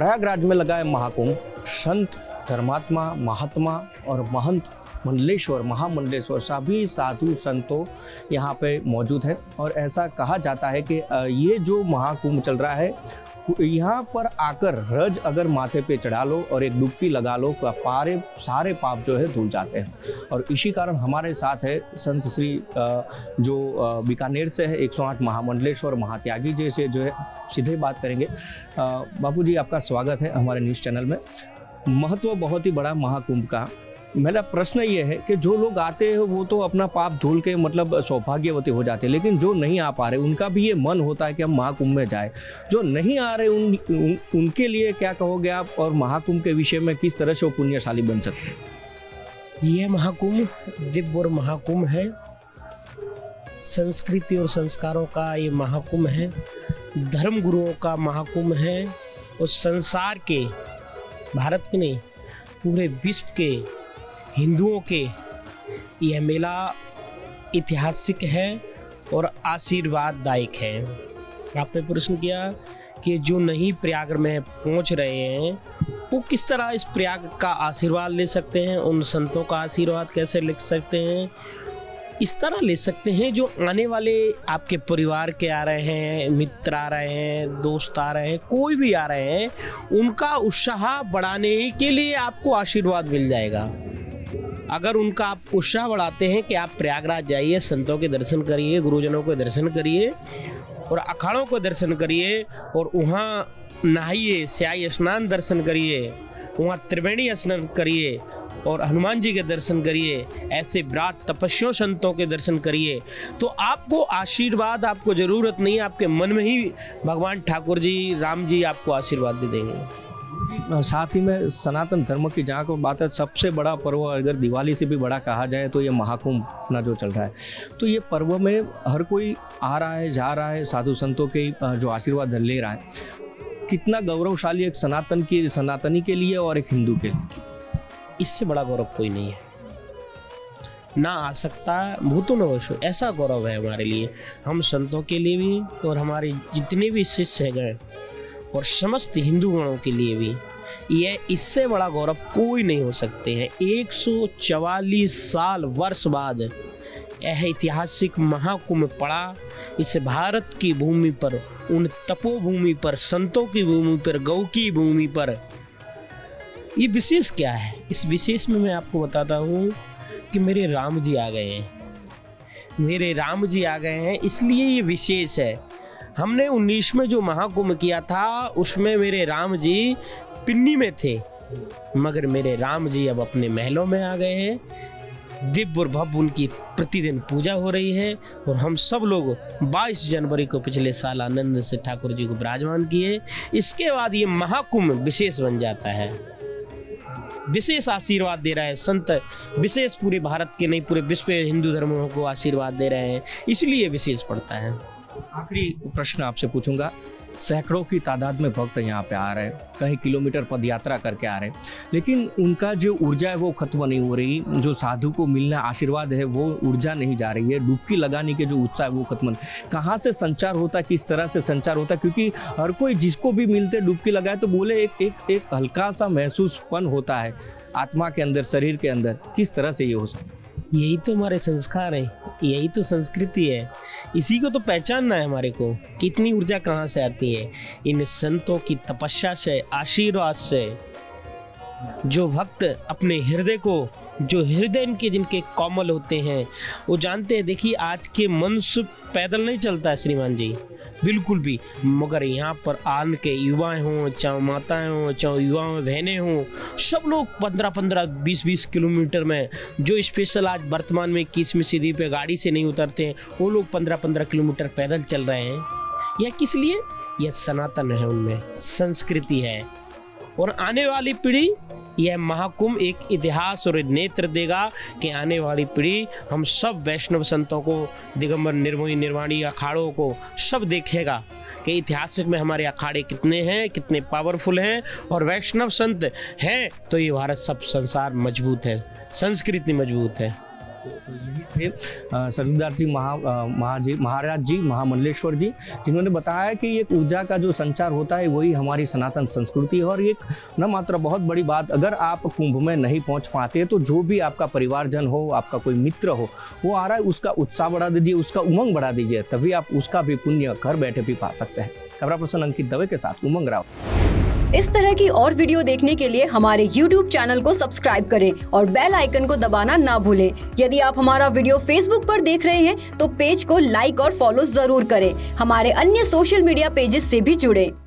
प्रयागराज में लगा है महाकुंभ। संत, धर्मात्मा, महात्मा और महंत, मंडलेश्वर, महामंडलेश्वर सभी साधु संतों यहाँ पे मौजूद है। और ऐसा कहा जाता है कि ये जो महाकुंभ चल रहा है, यहाँ पर आकर रज अगर माथे पे चढ़ा लो और एक डुबकी लगा लो तो सारे पाप जो है धुल जाते हैं। और इसी कारण हमारे साथ है संत श्री जो बीकानेर से है 108 महामंडलेश्वर महात्यागी जी से जो है सीधे बात करेंगे। बापू जी, आपका स्वागत है हमारे न्यूज़ चैनल में। महत्व बहुत ही बड़ा महाकुंभ का। मेरा प्रश्न ये है कि जो लोग आते हैं वो तो अपना पाप धुल के मतलब सौभाग्यवती हो जाते हैं, लेकिन जो नहीं आ पा रहे उनका भी ये मन होता है कि हम महाकुंभ में जाए। जो नहीं आ रहे उनके लिए क्या कहोगे आप, और महाकुंभ के विषय में किस तरह से वो पुण्यशाली बन सकते हैं? ये महाकुंभ दिव्य और महाकुंभ है, संस्कृति और संस्कारों का ये महाकुंभ है, धर्म गुरुओं का महाकुंभ है और संसार के, भारत के नहीं पूरे विश्व के हिंदुओं के यह मेला ऐतिहासिक है और आशीर्वाददायक है। आपने प्रश्न किया कि जो नहीं प्रयाग में पहुंच रहे हैं वो किस तरह इस प्रयाग का आशीर्वाद ले सकते हैं, उन संतों का आशीर्वाद कैसे ले सकते हैं। इस तरह ले सकते हैं, जो आने वाले आपके परिवार के आ रहे हैं, मित्र आ रहे हैं, दोस्त आ रहे हैं, कोई भी आ रहे हैं, उनका उत्साह बढ़ाने के लिए आपको आशीर्वाद मिल जाएगा। अगर उनका आप उत्साह बढ़ाते हैं कि आप प्रयागराज जाइए, संतों के दर्शन करिए, गुरुजनों के दर्शन करिए और अखाड़ों को दर्शन करिए और वहाँ नहाइए, स्याही स्नान दर्शन करिए, वहाँ त्रिवेणी स्नान करिए और हनुमान जी के दर्शन करिए, ऐसे विराट तपस्वियों संतों के दर्शन करिए, तो आपको आशीर्वाद, आपको ज़रूरत नहीं, आपके मन में ही भगवान ठाकुर जी, राम जी आपको आशीर्वाद दे देंगे। साथ ही में सनातन धर्म की जहाँ को बात है, सबसे बड़ा पर्व अगर दिवाली से भी बड़ा कहा जाए तो ये महाकुंभ अपना जो चल रहा है, तो ये पर्व में हर कोई आ रहा है, जा रहा है, साधु संतों के जो आशीर्वाद ले रहा है। कितना गौरवशाली एक सनातनी के लिए और एक हिंदू के लिए, इससे बड़ा गौरव कोई नहीं है, ना आ सकता भूतो न वशो, ऐसा गौरव है हमारे लिए, हम संतों के लिए भी और हमारे जितने भी शिष्य है गए और समस्त हिंदू गणों के लिए भी, यह इससे बड़ा गौरव कोई नहीं हो सकते हैं। 144 साल वर्ष बाद यह ऐतिहासिक महाकुंभ पड़ा। इस भारत की भूमि पर, उन तपोभूमि पर, संतों की भूमि पर, गौ की भूमि पर, ये विशेष क्या है? इस विशेष में मैं आपको बताता हूँ कि मेरे राम जी आ गए हैं, मेरे राम जी आ गए हैं, इसलिए ये विशेष है। हमने 19 में जो महाकुंभ किया था उसमें मेरे राम जी पिन्नी में थे, मगर मेरे राम जी अब अपने महलों में आ गए हैं। दिव्य और भव्य उनकी प्रतिदिन पूजा हो रही है और हम सब लोग 22 जनवरी को पिछले साल आनंद से ठाकुर जी को विराजमान किए। इसके बाद ये महाकुंभ विशेष बन जाता है, विशेष आशीर्वाद दे रहा है संत, विशेष पूरे भारत के नहीं पूरे विश्व हिंदू धर्मों को आशीर्वाद दे रहे हैं, इसलिए विशेष पड़ता है। आखिरी प्रश्न आपसे पूछूंगा। सैकड़ों की तादाद में भक्त यहाँ पे आ रहे हैं, कई किलोमीटर पद यात्रा करके आ रहे हैं, लेकिन उनका जो ऊर्जा है वो खत्म नहीं हो रही। जो साधु को मिलना आशीर्वाद है वो ऊर्जा नहीं जा रही है, डुबकी लगाने के जो उत्साह है वो खत्म नहीं। कहाँ से संचार होता है, किस तरह से संचार होता है? क्योंकि हर कोई जिसको भी मिलते डुबकी लगाए तो बोले एक हल्का सा महसूसपन होता है आत्मा के अंदर, शरीर के अंदर। किस तरह से ये हो सकता है? यही तो हमारे संस्कार हैं, यही तो संस्कृति है, इसी को तो पहचानना है हमारे को। कितनी ऊर्जा कहाँ से आती है? इन संतों की तपस्या से, आशीर्वाद से। जो भक्त अपने हृदय को, जो हृदय इनके जिनके कोमल होते हैं वो जानते हैं। देखिए आज के मनुष्य पैदल नहीं चलता है श्रीमान जी, बिल्कुल भी, मगर यहाँ पर आन के युवाएं हों, चाहे माताएं हों, चाहे युवाएं बहनें हों, सब लोग 15-15, 20-20 किलोमीटर में, जो स्पेशल आज वर्तमान में 21वीं सदी पे गाड़ी से नहीं उतरते हैं, वो लोग 15-15 किलोमीटर पैदल चल रहे हैं। यह किस लिए? यह सनातन है, उनमें संस्कृति है। और आने वाली पीढ़ी, यह महाकुंभ एक इतिहास और नेत्र देगा कि आने वाली पीढ़ी हम सब वैष्णव संतों को, दिगंबर निर्मोही निर्वाणी अखाड़ों को सब देखेगा कि इतिहास में हमारे अखाड़े कितने हैं, कितने पावरफुल हैं, और वैष्णव संत हैं तो ये भारत सब संसार मजबूत है, संस्कृति मजबूत है। तो यही थे सरदार जी महाराज जी महामंडलेश्वर जी, जिन्होंने बताया कि एक ऊर्जा का जो संचार होता है वही हमारी सनातन संस्कृति है। और एक न मात्र बहुत बड़ी बात, अगर आप कुंभ में नहीं पहुंच पाते तो जो भी आपका परिवारजन हो, आपका कोई मित्र हो, वो आ रहा है, उसका उत्साह बढ़ा दीजिए, उसका उमंग बढ़ा दीजिए, तभी आप उसका भी पुण्य घर बैठे भी पा सकते हैं। कैमरा पर्सन अंकित दवे के साथ उमंग राव। इस तरह की और वीडियो देखने के लिए हमारे YouTube चैनल को सब्सक्राइब करें और बेल आइकन को दबाना ना भूलें। यदि आप हमारा वीडियो Facebook पर देख रहे हैं तो पेज को लाइक और फॉलो जरूर करें। हमारे अन्य सोशल मीडिया पेजेस से भी जुड़ें।